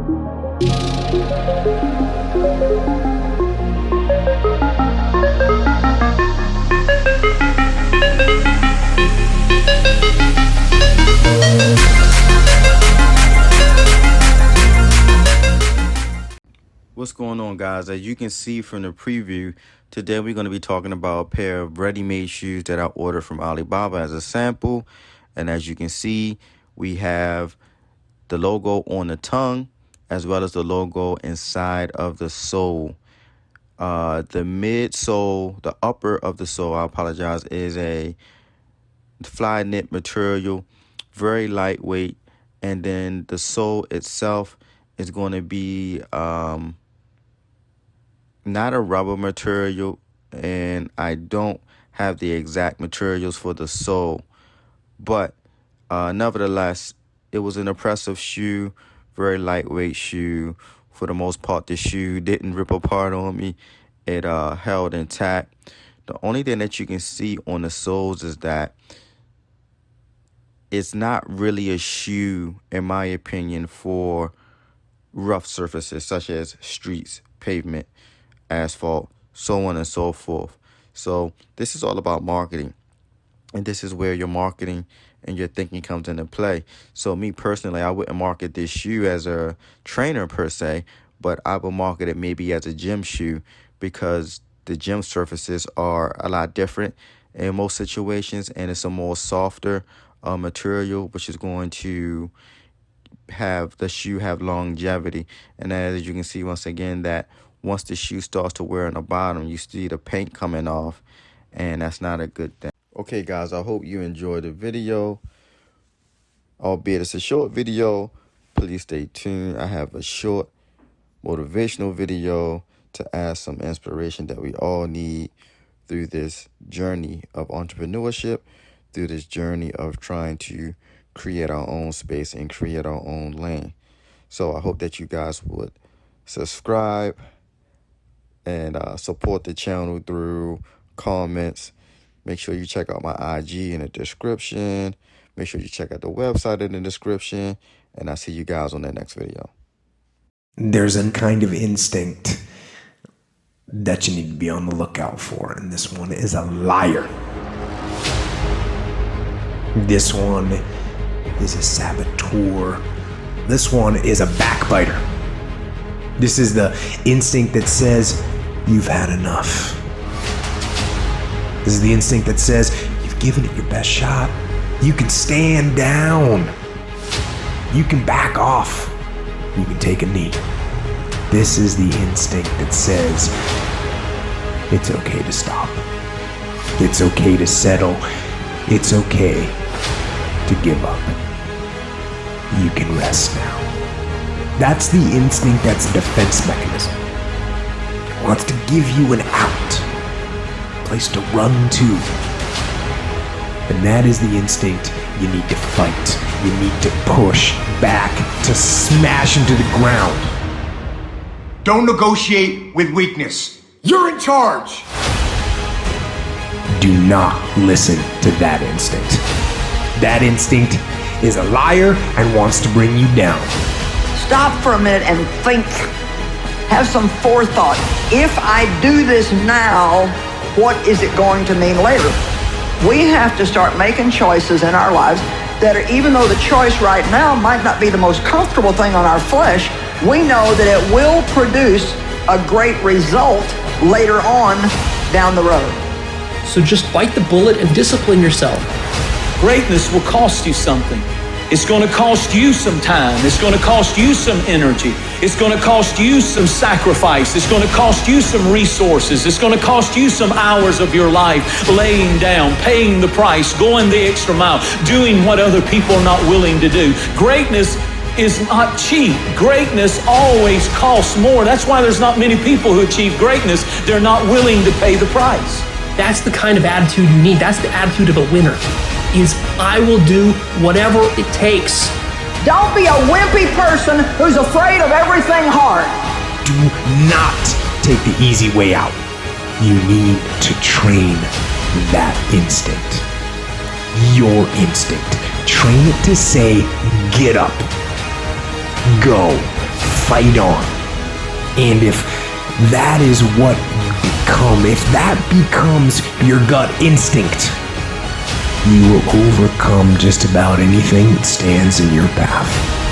What's going on, guys? As you can see from the preview, today we're going to be talking about a pair of ready-made shoes that I ordered from Alibaba as a sample. And as you can see, we have the logo on the tongue as well as the logo inside of the sole. The midsole, the upper of the sole, I apologize, is a fly knit material, very lightweight. And then the sole itself is going to be not a rubber material, and I don't have the exact materials for the sole, but nevertheless, it was an impressive shoe, very lightweight shoe. For the most part, the shoe didn't rip apart on me. It held intact. The only thing that you can see on the soles is that it's not really a shoe, in my opinion, for rough surfaces such as streets, pavement, asphalt, so on and so forth. So this is all about marketing, and this is where your marketing and your thinking comes into play. So me personally, I wouldn't market this shoe as a trainer per se, but I will market it maybe as a gym shoe, because the gym surfaces are a lot different in most situations, and it's a more softer material, which is going to have the shoe have longevity. And as you can see, once again, that once the shoe starts to wear on the bottom, you see the paint coming off, and that's not a good thing. Okay, guys, I hope you enjoyed the video. Albeit it's a short video, please stay tuned. I have a short motivational video to add some inspiration that we all need through this journey of entrepreneurship, through this journey of trying to create our own space and create our own lane. So I hope that you guys would subscribe and support the channel through comments. Make sure you check out my IG in the description. Make sure you check out the website in the description. And I'll see you guys on the next video. There's a kind of instinct that you need to be on the lookout for, and this one is a liar. This one is a saboteur. This one is a backbiter. This is the instinct that says, you've had enough. This is the instinct that says, you've given it your best shot. You can stand down. You can back off. You can take a knee. This is the instinct that says, it's okay to stop. It's okay to settle. It's okay to give up. You can rest now. That's the instinct that's a defense mechanism. It wants to give you an out, a place to run to. And that is the instinct you need to fight. You need to push back, to smash into the ground. Don't negotiate with weakness. You're in charge. Do not listen to that instinct. That instinct is a liar and wants to bring you down. Stop for a minute and think. Have some forethought. If I do this now, what is it going to mean later? We have to start making choices in our lives that are, even though the choice right now might not be the most comfortable thing on our flesh, we know that it will produce a great result later on down the road. So just bite the bullet and discipline yourself. Greatness will cost you something. It's going to cost you some time. It's going to cost you some energy. It's going to cost you some sacrifice. It's going to cost you some resources. It's going to cost you some hours of your life laying down, paying the price, going the extra mile, doing what other people are not willing to do. Greatness is not cheap. Greatness always costs more. That's why there's not many people who achieve greatness. They're not willing to pay the price. That's the kind of attitude you need. That's the attitude of a winner. Is I will do whatever it takes. Don't be a wimpy person who's afraid of everything hard. Do not take the easy way out. You need to train that instinct. Your instinct. Train it to say, get up, go, fight on. And if that is what you become, if that becomes your gut instinct, you will overcome just about anything that stands in your path.